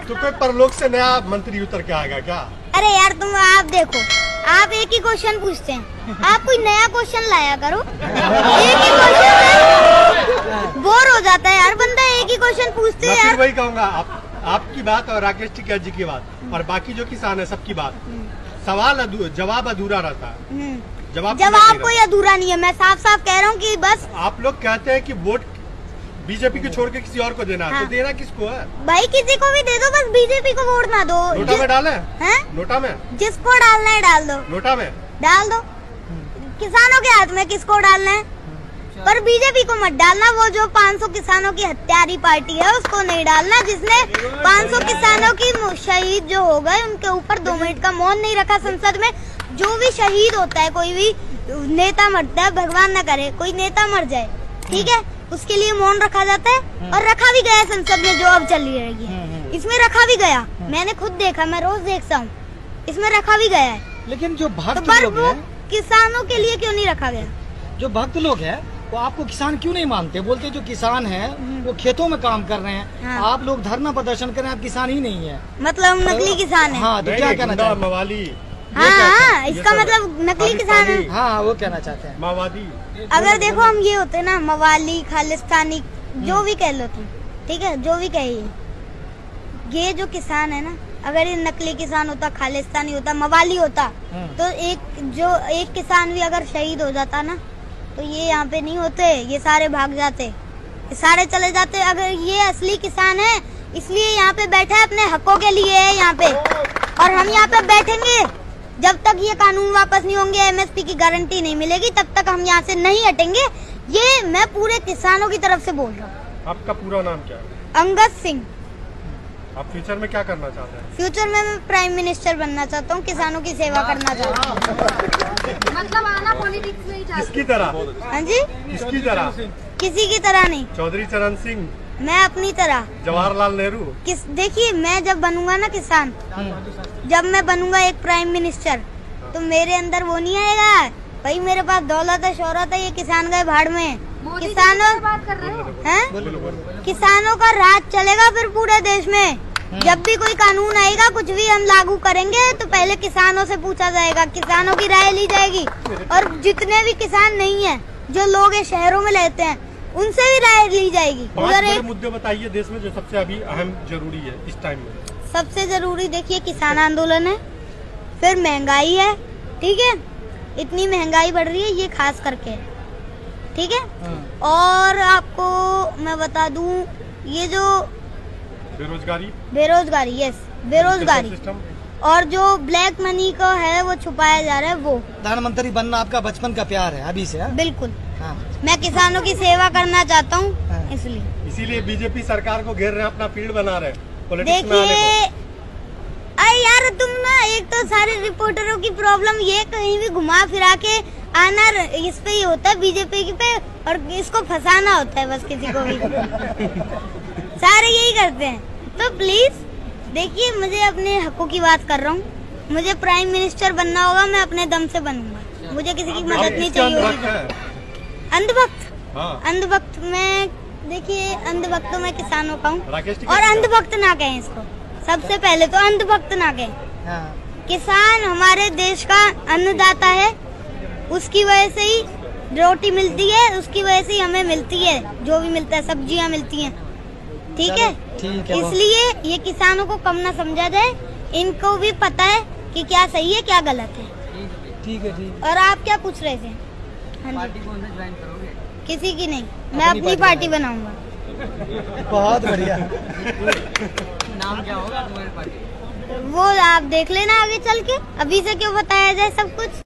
तो कोई परलोक से नया मंत्री उतर के आएगा क्या? अरे यार आप देखो, आप एक ही क्वेश्चन पूछते हैं, आप कोई नया क्वेश्चन लाया करो। एक ही क्वेश्चन बोर हो जाता है यार बंदा, एक ही क्वेश्चन पूछते हैं यार। वही कहूँगा, आपकी बात और राकेश टिकैत जी की बात और बाकी जो किसान है सबकी बात, सवाल जवाब अधूरा रहता है। जवाब कोई अधूरा नहीं है। मैं साफ साफ कह रहा हूँ कि बस आप लोग कहते हैं कि वोट बीजेपी को छोड़ के किसी और को देना, हाँ। तो देना किसको है भाई? किसी को भी दे दो, बस बीजेपी को वोट ना दो। नोटा में डाले हैं? नोटा में जिसको डालना है डाल दो, नोटा में डाल दो। किसानों के हाथ में किसको डालना है, पर बीजेपी को मत डालना। वो जो 500 किसानों की हत्यारी पार्टी है उसको नहीं डालना, जिसने 500 किसानों की शहीद जो हो गए उनके ऊपर 2 मिनट का मौन नहीं रखा संसद में। जो भी शहीद होता है, कोई भी नेता मरता है, भगवान न करे कोई नेता मर जाए, ठीक है, उसके लिए मौन रखा जाता है और रखा भी गया संसद में जो अब चली रही है। इसमें रखा भी गया, मैंने खुद देखा, मैं रोज देखता हूँ, इसमें रखा भी गया है। लेकिन जो भक्त तो लोग हैं, किसानों के लिए क्यों नहीं रखा गया? जो भक्त लोग हैं वो आपको किसान क्यों नहीं मानते? बोलते जो किसान है वो खेतों में काम कर रहे हैं, हाँ। आप लोग धरना प्रदर्शन कर रहे हैं, आप किसान ही नहीं है, मतलब नकली किसान है। हाँ, तो क्या कहना चाहते हैं? मवाली, हाँ, इसका मतलब नकली किसान है। हाँ, वो कहना चाहते हैं माओवादी। अगर देखो हम ये होते ना मवाली, खालिस्तानी, जो भी कह लो तुम, ठीक है, जो भी कहिए, ये जो किसान है ना, अगर ये नकली किसान होता, खालिस्तानी होता, मवाली होता, तो एक किसान भी अगर शहीद हो जाता ना, तो ये यहाँ पे नहीं होते, ये सारे भाग जाते, ये सारे चले जाते। अगर ये असली किसान है, इसलिए यहाँ पे बैठा है, अपने हकों के लिए है यहाँ पे, और हम यहाँ पे बैठेंगे जब तक ये कानून वापस नहीं होंगे, एमएसपी की गारंटी नहीं मिलेगी, तब तक हम यहाँ से नहीं हटेंगे। ये मैं पूरे किसानों की तरफ से बोल रहा हूँ। आपका पूरा नाम क्या है? अंगद सिंह। आप फ्यूचर में क्या करना चाहते हैं? फ्यूचर में मैं प्राइम मिनिस्टर बनना चाहता हूँ, किसानों की सेवा करना चाहता हूँ। मतलब आना पॉलिटिक्स में ही चाहते? किसकी तरह? हाँ जी, किसकी तरह? किसी की तरह नहीं। चौधरी चरण सिंह? मैं अपनी तरह। जवाहरलाल नेहरू? देखिए, मैं जब बनूंगा ना किसान, जब मैं बनूंगा एक प्राइम मिनिस्टर, तो मेरे अंदर वो नहीं आएगा भाई मेरे पास दौलत है, शोहरत है, ये किसान गए भाड़ में। किसानों बात कर रहे हो हैं? किसानों का राज चलेगा फिर पूरे देश में। जब भी कोई कानून आएगा, कुछ भी हम लागू करेंगे, तो पहले किसानों से पूछा जाएगा, किसानों की राय ली जाएगी, और जितने भी किसान नहीं है, जो लोग ये शहरों में रहते हैं, उनसे भी राय ली जाएगी। उधर एक मुद्दे बताइए देश में जो सबसे अभी अहम जरूरी है इस टाइम में। सबसे जरूरी देखिए किसान आंदोलन है, फिर महंगाई है, ठीक है, इतनी महंगाई बढ़ रही है, ये खास करके, ठीक है। और आपको मैं बता दूं, ये जो बेरोजगारी, यस, बेरोजगारी, और जो ब्लैक मनी का है वो छुपाया जा रहा है। वो प्रधानमंत्री बनना आपका बचपन का प्यार है अभी से? बिल्कुल, हाँ। मैं किसानों की सेवा करना चाहता हूँ, हाँ। इसीलिए बीजेपी सरकार को घेर रहे हैं, अपना फील्ड बना रहे हैं। देखिए अरे यार, तुम ना, एक तो सारे रिपोर्टरों की प्रॉब्लम ये, कहीं भी घुमा फिरा के आना इस पे ही होता है, बीजेपी की पे, और इसको फंसाना होता है बस किसी को भी। सारे यही करते हैं। तो प्लीज देखिए, मुझे अपने हकों की बात कर रहा हूँ, मुझे प्राइम मिनिस्टर बनना होगा, मैं अपने दम से बनूंगा, मुझे किसी की मदद नहीं चाहिए। अंधभक्त, अंधभक्त में देखिए, अंधभक्त तो मैं किसानों का हूँ, और अंधभक्त ना कहें इसको, सबसे पहले तो अंधभक्त ना कहें। किसान हमारे देश का अन्नदाता है, उसकी वजह से ही रोटी मिलती है, उसकी वजह से ही हमें मिलती है, जो भी मिलता है, सब्जियां मिलती हैं, ठीक है। इसलिए ये किसानों को कम ना समझा जाए, इनको भी पता है कि क्या सही है क्या गलत है। ठीक है, ठीक। और आप क्या पूछ रहे थे? पार्टी कौन सा ज्वाइन करोगे? किसी की नहीं, मैं अपनी पार्टी बनाऊंगा। बहुत बढ़िया। नाम क्या होगा तुम्हारी पार्टी? वो आप देख लेना आगे चल के, अभी से क्यों बताया जाए सब कुछ।